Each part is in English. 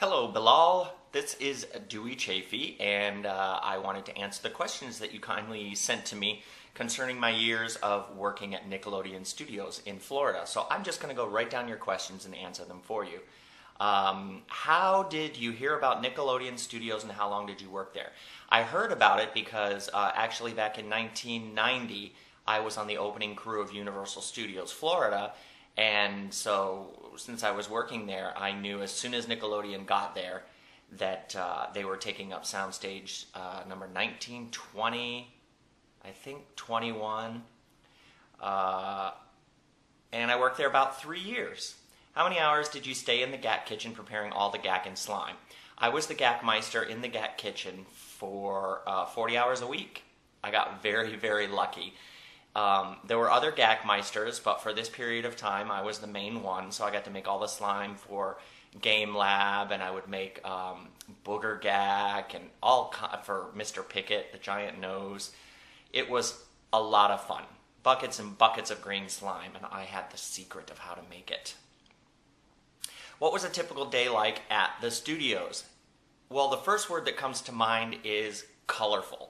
Hello, Bilal. This is Dewey Chaffee, and I wanted to answer the questions that you kindly sent to me concerning my years of working at Nickelodeon Studios in Florida. So I'm just going to go right down your questions and answer them for you. How did you hear about Nickelodeon Studios and how long did you work there? I heard about it because actually back in 1990, I was on the opening crew of Universal Studios Florida. And so, since I was working there, I knew as soon as Nickelodeon got there that they were taking up soundstage number 19, 20, I think 21. And I worked there about 3 years. How many hours did you stay in the gak kitchen preparing all the gak and slime? I was the gakmeister in the gak kitchen for 40 hours a week. I got very, very lucky. There were other gakmeisters, but for this period of time, I was the main one, so I got to make all the slime for Game Lab, and I would make booger gak and for Mr. Pickett, the giant nose. It was a lot of fun. Buckets and buckets of green slime, and I had the secret of how to make it. What was a typical day like at the studios? Well, the first word that comes to mind is colorful.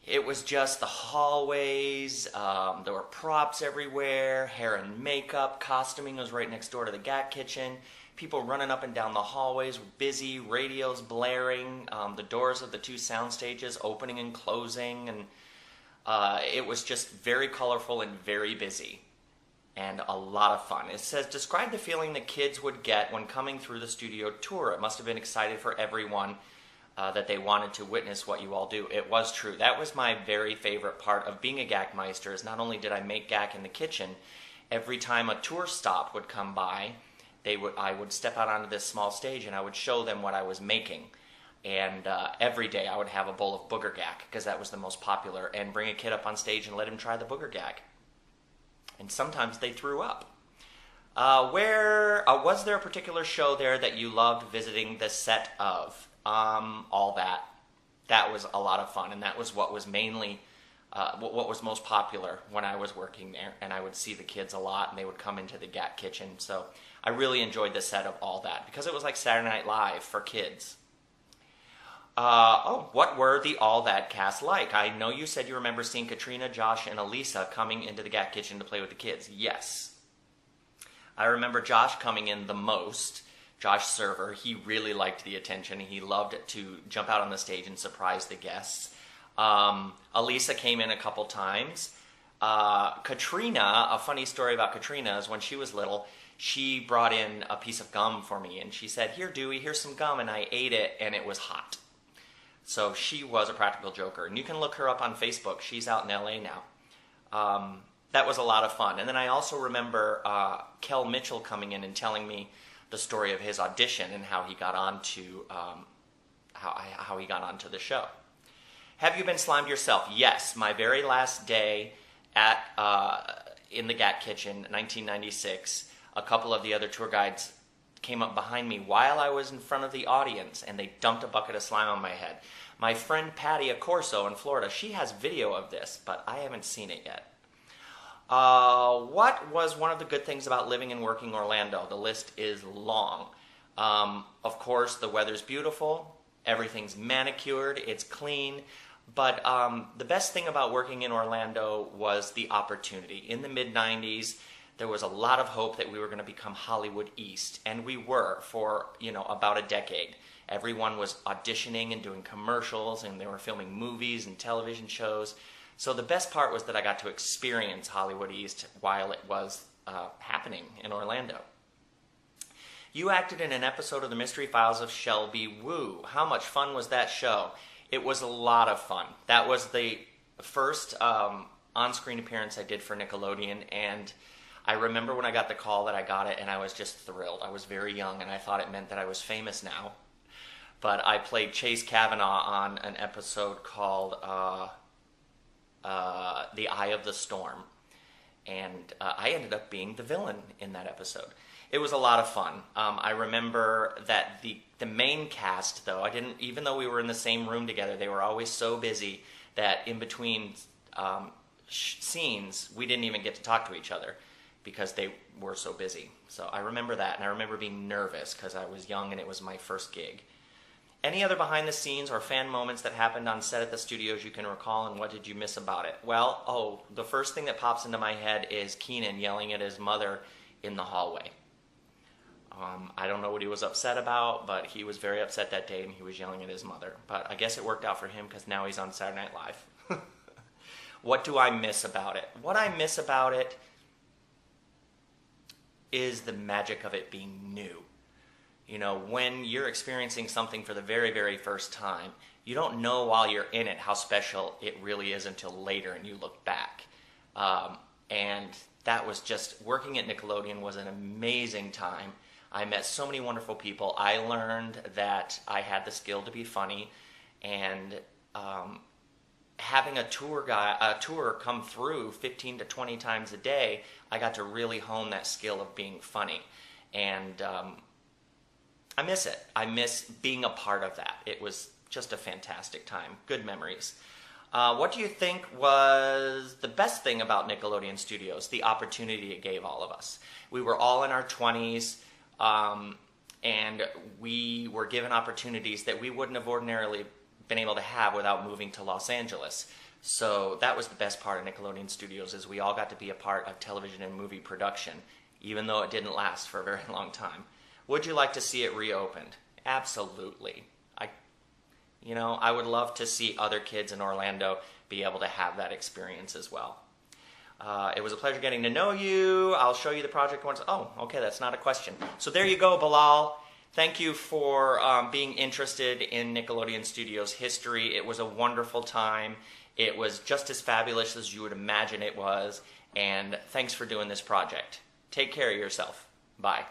It was just the hallways, there were props everywhere, hair and makeup, costuming was right next door to the gak kitchen, people running up and down the hallways, busy, radios blaring, the doors of the two sound stages opening and closing, and it was just very colorful and very busy, and a lot of fun. It says, describe the feeling that kids would get when coming through the studio tour. It must have been excited for everyone. That they wanted to witness what you all do. It was true. That was my very favorite part of being a gakmeister, is not only did I make gak in the kitchen, every time a tour stop would come by, I would step out onto this small stage and I would show them what I was making. And every day I would have a bowl of booger gak, because that was the most popular, and bring a kid up on stage and let him try the booger gak. And sometimes they threw up. Was there a particular show there that you loved visiting the set of? All that. That was a lot of fun, and that was what was mainly, what was most popular when I was working there, and I would see the kids a lot, and they would come into the gak kitchen, so I really enjoyed the set of All That, because it was like Saturday Night Live for kids. What were the All That cast like? I know you said you remember seeing Katrina, Josh, and Elisa coming into the gak kitchen to play with the kids. Yes. I remember Josh coming in the most. Josh Server, he really liked the attention. He loved it to jump out on the stage and surprise the guests. Elisa came in a couple times. Katrina, a funny story about Katrina is when she was little, she brought in a piece of gum for me, and she said, "Here, Dewey, here's some gum," and I ate it, and it was hot. So she was a practical joker, and you can look her up on Facebook. She's out in LA now. That was a lot of fun. And then I also remember Kel Mitchell coming in and telling me the story of his audition and how he got onto how he got onto the show. Have you been slimed yourself? Yes, my very last day at in the gak kitchen, 1996. A couple of the other tour guides came up behind me while I was in front of the audience, and they dumped a bucket of slime on my head. My friend Patty Accorso in Florida, she has video of this, but I haven't seen it yet. What was one of the good things about living and working in Orlando? The list is long. Of course, the weather's beautiful, everything's manicured, it's clean, but the best thing about working in Orlando was the opportunity. In the mid-90s, there was a lot of hope that we were going to become Hollywood East, and we were for, about a decade. Everyone was auditioning and doing commercials, and they were filming movies and television shows. So the best part was that I got to experience Hollywood East while it was happening in Orlando. You acted in an episode of The Mystery Files of Shelby Woo. How much fun was that show? It was a lot of fun. That was the first on-screen appearance I did for Nickelodeon, and I remember when I got the call that I got it, and I was just thrilled. I was very young, and I thought it meant that I was famous now. But I played Chase Kavanaugh on an episode called The Eye of the Storm, and I ended up being the villain in that episode. It was a lot of fun. I remember that the main cast, though, even though we were in the same room together, they were always so busy that in between scenes, we didn't even get to talk to each other, because they were so busy. So I remember that, and I remember being nervous because I was young and it was my first gig. Any other behind the scenes or fan moments that happened on set at the studios you can recall, and what did you miss about it? Well, the first thing that pops into my head is Keenan yelling at his mother in the hallway. I don't know what he was upset about, but he was very upset that day and he was yelling at his mother. But I guess it worked out for him because now he's on Saturday Night Live. What do I miss about it? What I miss about it is the magic of it being new. You know, when you're experiencing something for the very, very first time, you don't know while you're in it how special it really is until later and you look back. And that was just, working at Nickelodeon was an amazing time. I met so many wonderful people. I learned that I had the skill to be funny, and having a tour come through 15 to 20 times a day, I got to really hone that skill of being funny. And I miss it. I miss being a part of that. It was just a fantastic time. Good memories. What do you think was the best thing about Nickelodeon Studios? The opportunity it gave all of us. We were all in our 20s, and we were given opportunities that we wouldn't have ordinarily been able to have without moving to Los Angeles. So that was the best part of Nickelodeon Studios, is we all got to be a part of television and movie production, even though it didn't last for a very long time. Would you like to see it reopened? Absolutely. I would love to see other kids in Orlando be able to have that experience as well. It was a pleasure getting to know you. I'll show you the project once. Oh, okay, that's not a question. So there you go, Bilal. Thank you for being interested in Nickelodeon Studios history. It was a wonderful time. It was just as fabulous as you would imagine it was. And thanks for doing this project. Take care of yourself. Bye.